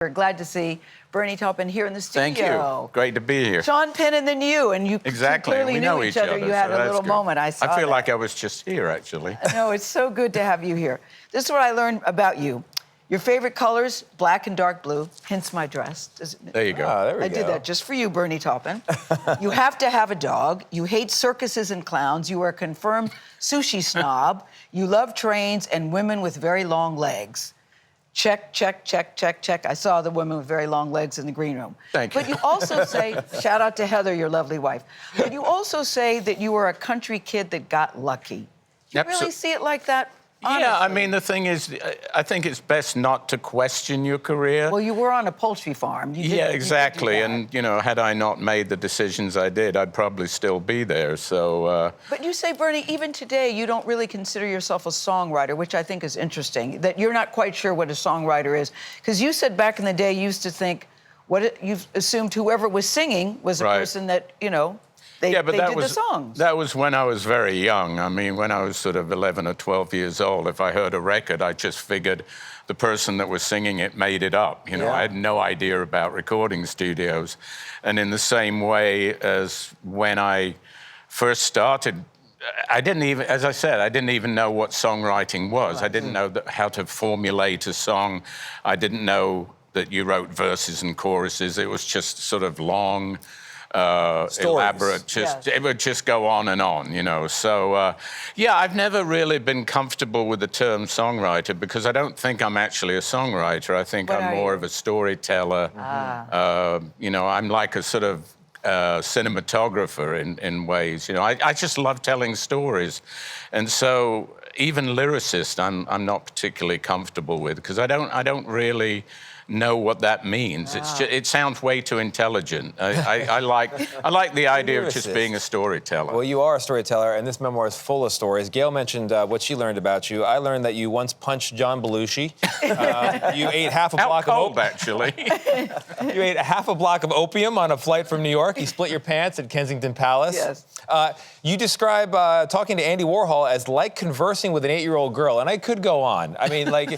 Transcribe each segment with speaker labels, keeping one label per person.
Speaker 1: We're glad to see Bernie Taupin here in the studio.
Speaker 2: Thank you. Great to be here.
Speaker 1: Sean Penn and then you, and you
Speaker 2: Exactly.
Speaker 1: clearly
Speaker 2: We
Speaker 1: knew
Speaker 2: know
Speaker 1: each other. You had
Speaker 2: so
Speaker 1: a little
Speaker 2: good.
Speaker 1: moment. I saw
Speaker 2: I feel
Speaker 1: that.
Speaker 2: like I was just here, actually.
Speaker 1: No, it's so good to have you here. This is what I learned about you. Your favorite colors, black and dark blue, hence my dress.
Speaker 2: There you go.
Speaker 1: I did that just for you, Bernie Taupin. You have to have a dog. You hate circuses and clowns. You are a confirmed sushi snob. You love trains and women with very long legs. Check, check, check, check, check. I saw the women with very long legs in the green room.
Speaker 2: Thank you.
Speaker 1: But you also say, shout out to Heather, your lovely wife. But you also say that you were a country kid that got lucky. You really see it like that? Honestly.
Speaker 2: Yeah, I mean, the thing is, I think it's best not to question your career.
Speaker 1: Well, you were on a poultry farm.
Speaker 2: Yeah, exactly. And, you know, had I not made the decisions I did, I'd probably still be there, so...
Speaker 1: But you say, Bernie, even today, you don't really consider yourself a songwriter, which I think is interesting, that you're not quite sure what a songwriter is. Because you said back in the day, you used to think, you've assumed whoever was singing was a person that, you know... They did the songs.
Speaker 2: That was when I was very young. I mean, when I was sort of 11 or 12 years old, if I heard a record, I just figured the person that was singing it made it up. You know, I had no idea about recording studios. And in the same way as when I first started, I didn't even, as I said, I didn't even know what songwriting was. I didn't know how to formulate a song. I didn't know that you wrote verses and choruses. It was just sort of long... elaborate, it would just go on and on, you know. So, yeah, I've never really been comfortable with the term songwriter because I don't think I'm actually a songwriter. I think I'm more of a storyteller. You know, I'm like a sort of cinematographer in ways. You know, I just love telling stories. And so even lyricist, I'm not particularly comfortable with because I don't really know what that means. It's just, it sounds way too intelligent. I like the idea of just being a storyteller.
Speaker 3: Well, you are a storyteller, and this memoir is full of stories. Gayle mentioned what she learned about you. I learned that you once punched John Belushi. You ate half a block of opium.
Speaker 2: Actually.
Speaker 3: You ate half a block of opium on a flight from New York. You split your pants at Kensington Palace.
Speaker 1: Yes.
Speaker 3: You describe talking to Andy Warhol as like conversing with an 8-year-old girl, and I could go on. I mean, like,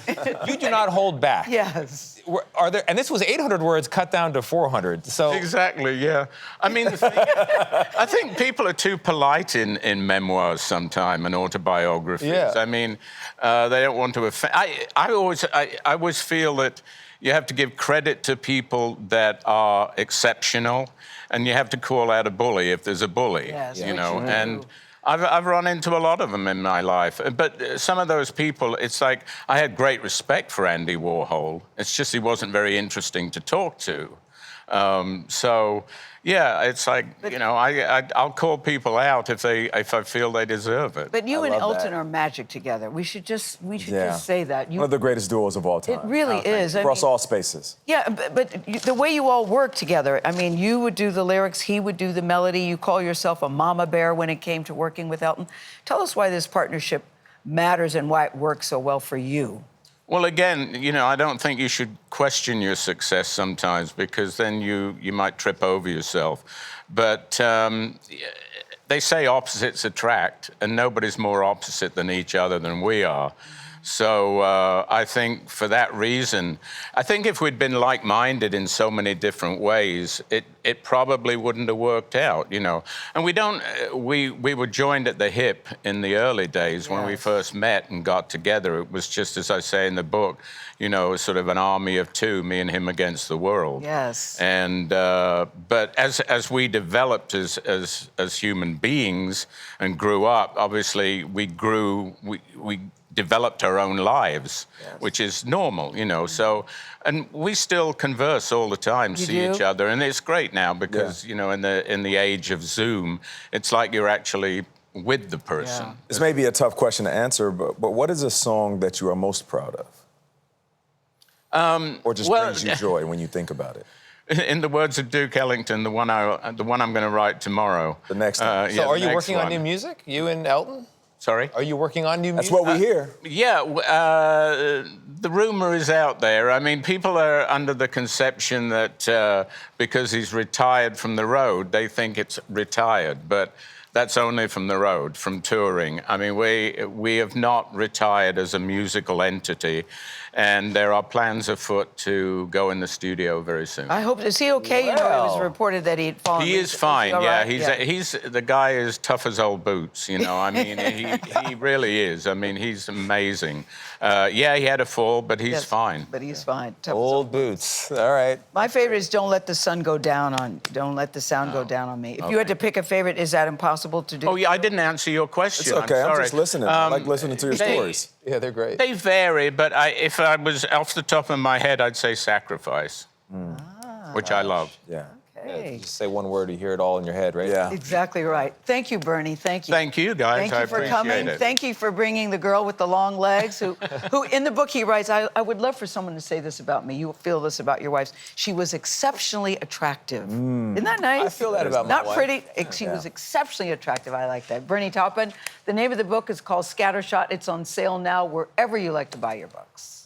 Speaker 3: you do not hold back.
Speaker 1: Yes.
Speaker 3: Are there? And this was 800 words cut down to 400. So
Speaker 2: exactly, yeah. I mean, the thing, I think people are too polite in memoirs sometimes and autobiographies.
Speaker 3: Yeah.
Speaker 2: I mean, they don't want to offend. I always feel that you have to give credit to people that are exceptional, and you have to call out a bully if there's a bully.
Speaker 1: Yes,
Speaker 2: you know, and. I've run into a lot of them in my life, but some of those people, it's like I had great respect for Andy Warhol. It's just he wasn't very interesting to talk to. So, yeah, it's like, you know, I'll call people out if I feel they deserve it.
Speaker 1: But you and Elton are magic together. We should just say that.
Speaker 4: One of the greatest duos of all time.
Speaker 1: It really is.
Speaker 4: Across all spaces.
Speaker 1: Yeah, but the way you all work together, I mean, you would do the lyrics, he would do the melody. You call yourself a mama bear when it came to working with Elton. Tell us why this partnership matters and why it works so well for you.
Speaker 2: Well, again, you know, I don't think you should question your success sometimes because then you might trip over yourself. But they say opposites attract, and nobody's more opposite than each other than we are. So I think for that reason, I think if we'd been like-minded in so many different ways, it probably wouldn't have worked out, you know. And we were joined at the hip in the early days when we first met and got together. It was just, as I say in the book, you know, sort of an army of two, me and him against the world.
Speaker 1: Yes.
Speaker 2: And but as we developed as human beings and grew up, obviously we developed our own lives, which is normal, you know. So, and we still converse all the time, see each other, and it's great now because you know, in the age of Zoom, it's like you're actually with the person.
Speaker 4: Yeah. This may be a tough question to answer, but what is a song that you are most proud of? Or just brings you joy when you think about it?
Speaker 2: In the words of Duke Ellington, the one I'm going to write tomorrow.
Speaker 4: The next one.
Speaker 3: So, are you working on new music? You and Elton?
Speaker 2: Sorry?
Speaker 3: Are you working on new music?
Speaker 4: That's what we hear.
Speaker 2: Yeah, the rumor is out there. I mean, people are under the conception that because he's retired from the road, they think it's retired. But That's only from the road, from touring. I mean, we have not retired as a musical entity, and there are plans afoot to go in the studio very soon.
Speaker 1: I hope. Is he okay? You know, it was
Speaker 3: Well.
Speaker 1: reported that he'd fallen.
Speaker 2: He is fine.
Speaker 1: all
Speaker 2: Yeah,
Speaker 1: right?
Speaker 2: he's the guy is tough as old boots. You know, I mean, he really is. I mean, he's amazing. Yeah, he had a fall, but he's
Speaker 1: Yes,
Speaker 2: fine.
Speaker 1: But he's fine. Tough as
Speaker 3: Old boots. All right.
Speaker 1: My favorite is "Don't Let the Sun Go Down on." Don't let the sound go down on me. If you had to pick a favorite, is that impossible to do?
Speaker 2: Oh yeah, I didn't answer your question.
Speaker 4: It's okay.
Speaker 2: I'm
Speaker 4: I'm
Speaker 2: sorry.
Speaker 4: just listening. I like listening to your stories.
Speaker 3: Yeah, they're great.
Speaker 2: They vary, but if I was off the top of my head, I'd say Sacrifice, which I love.
Speaker 4: Yeah.
Speaker 1: Hey.
Speaker 3: Just say one word, you hear it all in your head, right?
Speaker 4: Yeah.
Speaker 1: Exactly right. Thank you, Bernie. Thank you.
Speaker 2: Thank you, guys.
Speaker 1: Thank
Speaker 2: I
Speaker 1: you for
Speaker 2: appreciate
Speaker 1: coming.
Speaker 2: it.
Speaker 1: Thank you for bringing the girl with the long legs who in the book he writes, I would love for someone to say this about me. You feel this about your wife. She was exceptionally attractive. Isn't that nice?
Speaker 3: I feel that about my
Speaker 1: Not
Speaker 3: wife.
Speaker 1: pretty. She was exceptionally attractive. I like that. Bernie Taupin. The name of the book is called Scattershot. It's on sale now wherever you like to buy your books.